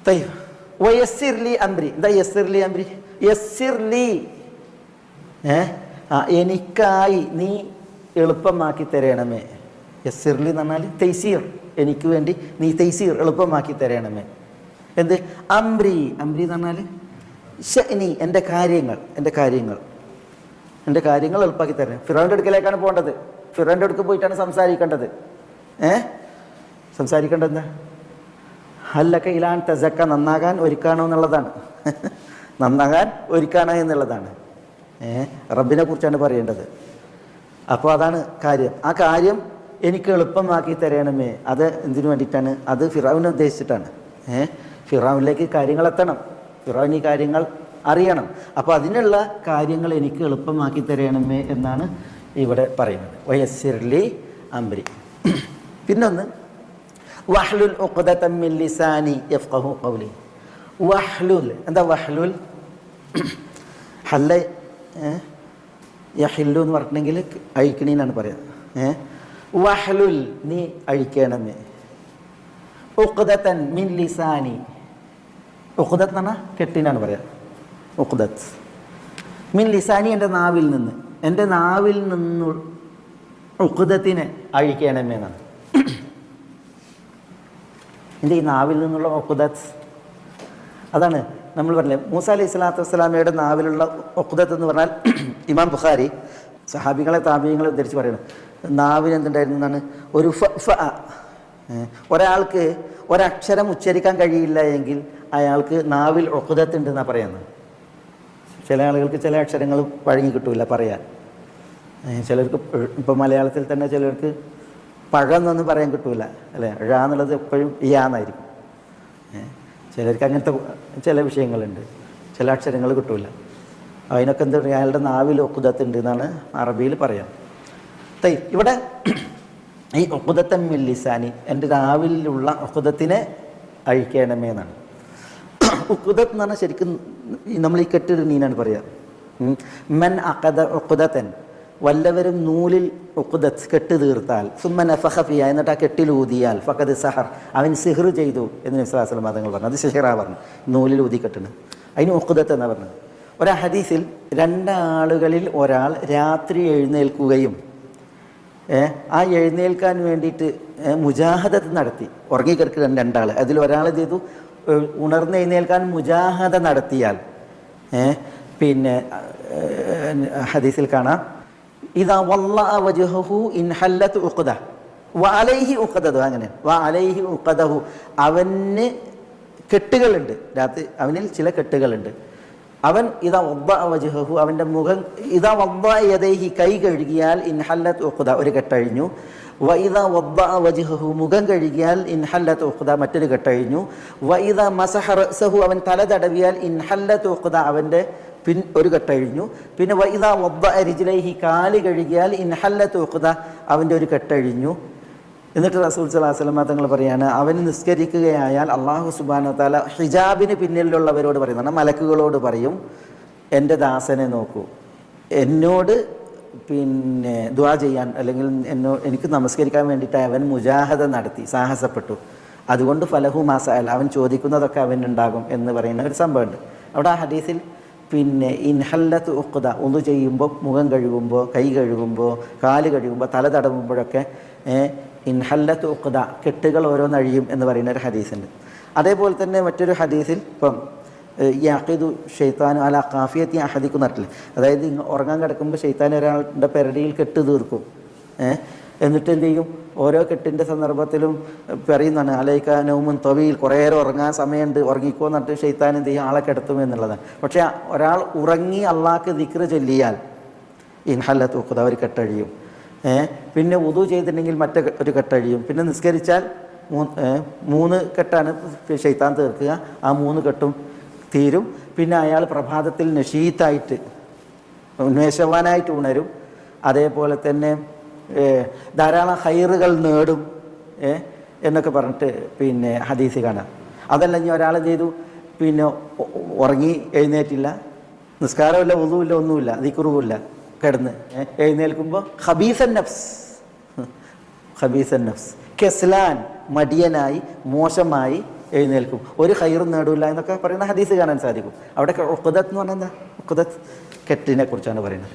തയ്യബ് വയസ്സിർലി അംരി. എന്താ യസ്സിർലി അംരി? യസ്സിർലി എനിക്കായി നീ എളുപ്പമാക്കി തരണമേ. യസ്സിർലി എന്ന് പറഞ്ഞാൽ തൈസീർ, എനിക്ക് വേണ്ടി നീ തൈസീർ എളുപ്പമാക്കി തരണമേ. എന്ത്? അംരി. അംരി എന്ന് പറഞ്ഞാൽ ഷഅനി, എൻ്റെ കാര്യങ്ങൾ എളുപ്പമാക്കി തരണം. ഫിറോന്റെ അടുക്കലേക്കാണ് പോകേണ്ടത്. ഫിറോന്റെ അടുക്ക് പോയിട്ടാണ് സംസാരിക്കേണ്ടത്. സംസാരിക്കേണ്ടത് എന്താ? ഹല്ലക്ക ഇലാൻ തസക്ക, നന്നാകാൻ ഒരുക്കാണോ എന്നുള്ളതാണ്. നന്നാകാൻ ഒരുക്കാണോ എന്നുള്ളതാണ്. റബ്ബിനെ കുറിച്ചാണ് പറയേണ്ടത്. അപ്പോൾ അതാണ് കാര്യം. ആ കാര്യം എനിക്ക് എളുപ്പമാക്കി തരണമേ. അത് എന്തിനു വേണ്ടിയിട്ടാണ്? അത് ഫിറൗനെ ഉദ്ദേശിച്ചിട്ടാണ്. ഫിറൗനിലേക്ക് കാര്യങ്ങൾ എത്തണം, ഫിറൗൻ ഈ കാര്യങ്ങൾ അറിയണം. അപ്പോൾ അതിനുള്ള കാര്യങ്ങൾ എനിക്ക് എളുപ്പമാക്കി തരണമേ എന്നാണ് ഇവിടെ പറയുന്നത്. വയസ്സിർലി അംരി. പിന്നൊന്ന് വഹ്ലുൽ ഉഖ്ദതം മിൻ ലിസാനി യഫ്ഖഹു ഖൗലി. വഹ്ലുൽ, എന്താ വഹ്ലുൽ? ഹല്ല യഹില്ലു എന്ന് പറഞ്ഞിട്ടുണ്ടെങ്കിൽ അഴിക്കണീന്നാണ് പറയാം. വഹ്ലുൽ, നീ അഴിക്കണമേ. ഉഖ്ദതൻ മിൻ ലിസാനി, ഉഖ്ദത്ത് എന്ന് പറഞ്ഞാൽ കെട്ടിനാണ് പറയാം. ഉഖ്ദത്ത് മിൻ ലിസാനി, എൻ്റെ നാവിൽ നിന്ന്, എൻ്റെ നാവിൽ നിന്ന് ഉഖ്ദത്തിനെ അഴിക്കണമേ എന്നാണ്. എൻ്റെ ഈ നാവിൽ നിന്നുള്ള ഉഖ്ദത്ത്, അതാണ് നമ്മൾ പറഞ്ഞത്. മൂസ അലൈഹി സ്വലാത്തു വസ്സലാമയുടെ നാവിലുള്ള ഉഖ്ദത്ത് എന്ന് പറഞ്ഞാൽ, ഇമാം ബുഖാരി സഹാബികളെ താബീങ്ങളെ ഉദ്ധരിച്ച് പറയണം, നാവിന് എന്തുണ്ടായിരുന്നു എന്നാണ്? ഒരു ഒരാൾക്ക് ഒരക്ഷരം ഉച്ചരിക്കാൻ കഴിയില്ല എങ്കിൽ അയാൾക്ക് നാവിൽ ഉഖ്ദത്ത് ഉണ്ടെന്നാണ് പറയുന്നത്. ചില ആളുകൾക്ക് ചില അക്ഷരങ്ങൾ വഴങ്ങി കിട്ടൂല പറയാൻ. ചിലർക്ക് ഇപ്പോൾ മലയാളത്തിൽ തന്നെ ചിലർക്ക് പഴം എന്നൊന്നും പറയാൻ കിട്ടൂല, അല്ലേ? ഴ എന്നുള്ളത് എപ്പോഴും ഇയാന്നായിരിക്കും. ചിലർക്ക് അങ്ങനത്തെ ചില വിഷയങ്ങളുണ്ട്, ചില അക്ഷരങ്ങൾ കിട്ടൂല. അതിനൊക്കെ എന്താ പറയുക? അയാളുടെ നാവിൽ ഉഖ്ദത്ത് ഉണ്ട് എന്നാണ് അറബിയിൽ പറയാം. ഇവിടെ ഈ ഉഖ്ദത്തൻ മിൻ ലിസാനി, എൻ്റെ നാവിലുള്ള ഉഖ്ദത്തിനെ അഴിക്കണമേ എന്നാണ്. ഉഖ്ദത്ത് എന്ന് പറഞ്ഞാൽ ശരിക്കും നമ്മൾ ഈ കെട്ടിടുന്നീനാണ് പറയുക. മൻ അഖദ ഉഖ്ദതൻ, വല്ലവരും നൂലിൽ ഉഖ്ദത്ത് കെട്ട് തീർത്താൽ, സുമ്മ നഫഖ ഫിഹ, എന്നിട്ട് ആ കെട്ടിൽ ഊതിയാൽ, ഫഖദ് സഹർ, അവൻ സിഹർ ചെയ്തു എന്ന് നബി സ്വല്ലല്ലാഹു അലൈഹി വസല്ലം തങ്ങൾ പറഞ്ഞു. അത് സിഹ്റാ പറഞ്ഞു, നൂലിൽ ഊതി കെട്ടണ്. അതിന് ഉഖ്ദത്ത് എന്നാണ് പറഞ്ഞത്. ഒരു ഹദീസിൽ രണ്ടാളുകളിൽ ഒരാൾ രാത്രി എഴുന്നേൽക്കുകയും ആ എഴുന്നേൽക്കാൻ വേണ്ടിയിട്ട് മുജാഹദത്ത് നടത്തി. ഉറങ്ങിക്കിടക്കുന്ന രണ്ടാൾ, അതിൽ ഒരാൾ ചെയ്തു ഉണർന്ന് എഴുന്നേൽക്കാൻ മുജാഹദ നടത്തിയാൽ, പിന്നെ ഹദീസിൽ കാണാം, ഇദാ വല്ലഅ വജ്ഹഹു ഇൻഹല്ലത് ഉഖ്ദ വഅലൈഹി ഉഖ്ദതു, അങ്ങനെ വഅലൈഹി ഉഖ്ദഹു, അവന് കെട്ടുകളുണ്ട്, രാത്രി അവനിൽ ചില കെട്ടുകളുണ്ട്. അവൻ ഇദാ വദ്ദഅ വജ്ഹഹു, അവൻ്റെ മുഖം, ഇദാ വദ്ദഅ യദൈഹി, കൈ കഴുകിയാൽ ഇൻഹല്ലത് ഉഖ്ദ, ഒരു കെട്ടഴിഞ്ഞു. വഇദാ വദ്ദഅ വജ്ഹഹു, മുഖം കഴുകിയാൽ ഇൻഹല്ലത് ഉഖ്ദ, മറ്റൊരു കെട്ടഴിഞ്ഞു. വഇദാ മസഹ റഅസഹു, അവൻ തല തടവിയാൽ ഇൻഹല്ലത് ഉഖ്ദ, അവൻ്റെ ഒരു കെട്ടഴിഞ്ഞു. പിന്നെ വഇദാ വദ്ദഅ റിജ്ലൈഹി, കാല് കഴുകിയാൽ ഇൻഹല്ലത് ഉഖ്ദ, അവൻ്റെ ഒരു കെട്ടഴിഞ്ഞു. എന്നിട്ട് റസൂൽ സ്വല്ലല്ലാഹു അലൈഹി വസല്ലം തങ്ങൾ പറയാണ്, അവന് നിസ്കരിക്കുകയായാൽ അല്ലാഹു സുബ്ഹാനഹു വ തആല ഹിജാബിന് പിന്നിലുള്ളവരോട് പറയുന്നതാണ്, മലക്കുകളോട് പറയും, എൻ്റെ ദാസനെ നോക്കൂ, എന്നോട് പിന്നെ ദുആ ചെയ്യാൻ, അല്ലെങ്കിൽ എനിക്ക് നമസ്കരിക്കാൻ വേണ്ടിയിട്ട് അവൻ മുജാഹദ നടത്തി, സാഹസപ്പെട്ടു, അതുകൊണ്ട് ഫലഹു മാ സഅൽ, അവൻ ചോദിക്കുന്നതൊക്കെ അവനുണ്ടാകും എന്ന് പറയുന്ന ഒരു സംഭവമുണ്ട്. അവിടെ ആ ഹദീസിൽ പിന്നെ ഇൻഹല്ലത്ത് ഉഖ്ദ, ഒന്ന് ചെയ്യുമ്പോൾ, മുഖം കഴുകുമ്പോൾ, കൈ കഴുകുമ്പോൾ, കാല് കഴുകുമ്പോൾ, തല തടവുമ്പോഴൊക്കെ ഇൻഹല്ലത്ത് ഉഖ്ദ, കെട്ടുകൾ ഓരോന്നഴിയും എന്ന് പറയുന്ന ഒരു ഹദീസുണ്ട്. അതേപോലെ തന്നെ മറ്റൊരു ഹദീസിൽ ഇപ്പം യഖിദു ഷൈത്താനു അലാ ഖാഫിയത്തി അഹദിക്കും നടത്തില്ല, അതായത് ഉറങ്ങാൻ കിടക്കുമ്പോൾ ഷൈത്താൻ ഒരാളുടെ പെരടിയിൽ കെട്ട് തീർക്കും. എന്നിട്ട് എന്ത് ചെയ്യും? ഓരോ കെട്ടിൻ്റെ സന്ദർഭത്തിലും പറയുന്നതാണ്, അലൈക നൗമുൻ തവീൽ, കുറേയേറെ ഉറങ്ങാൻ സമയമുണ്ട്, ഉറങ്ങിക്കോ എന്നിട്ട് ഷൈത്താൻ എന്ത് ചെയ്യും? ആളെ കിടത്തും എന്നുള്ളതാണ്. പക്ഷേ ഒരാൾ ഉറങ്ങി അള്ളാഹ്ക്ക് ദിക്ർ ചൊല്ലിയാൽ ഇൻഹല്ലത്ത് ഉഖ്ദ, ഒരു കെട്ടഴിയും. പിന്നെ വുദു ചെയ്തിട്ടുണ്ടെങ്കിൽ ഒരു കെട്ടഴിയും. പിന്നെ നിസ്കരിച്ചാൽ 3 കെട്ടാണ് ഷൈത്താൻ തീർക്കുക, ആ 3 കെട്ടും തീരും. പിന്നെ അയാൾ പ്രഭാതത്തിൽ നഷീത്തായിട്ട്, ഉന്മേഷവാനായിട്ട് ഉണരും. അതേപോലെ തന്നെ ധാരാളം ഹൈറുകൾ നേടും എന്നൊക്കെ പറഞ്ഞിട്ട് പിന്നെ ഹദീസ് കാണാം. അതല്ല, ഇനി ഒരാൾ ചെയ്തു, പിന്നെ ഉറങ്ങി എഴുന്നേറ്റില്ല, നിസ്കാരമില്ല, വുദുവില്ല, ഒന്നുമില്ല, ദിക്റുമില്ല, കിടന്ന് എഴുന്നേൽക്കുമ്പോൾ ഖബീസൻ നഫ്സ്, കെസ്ലാൻ, മടിയനായി, മോശമായി എഴുന്നേൽക്കും, ഒരു ഖൈറും നേടില്ല എന്നൊക്കെ പറയുന്ന ഹദീസ് കാണാൻ സാധിക്കും. അവിടെയൊക്കെ ഉഖ്ദത്ത് എന്ന് പറഞ്ഞാൽ എന്താ? ഉഖ്ദത്ത് കെട്ടിനെ കുറിച്ചാണ് പറയുന്നത്.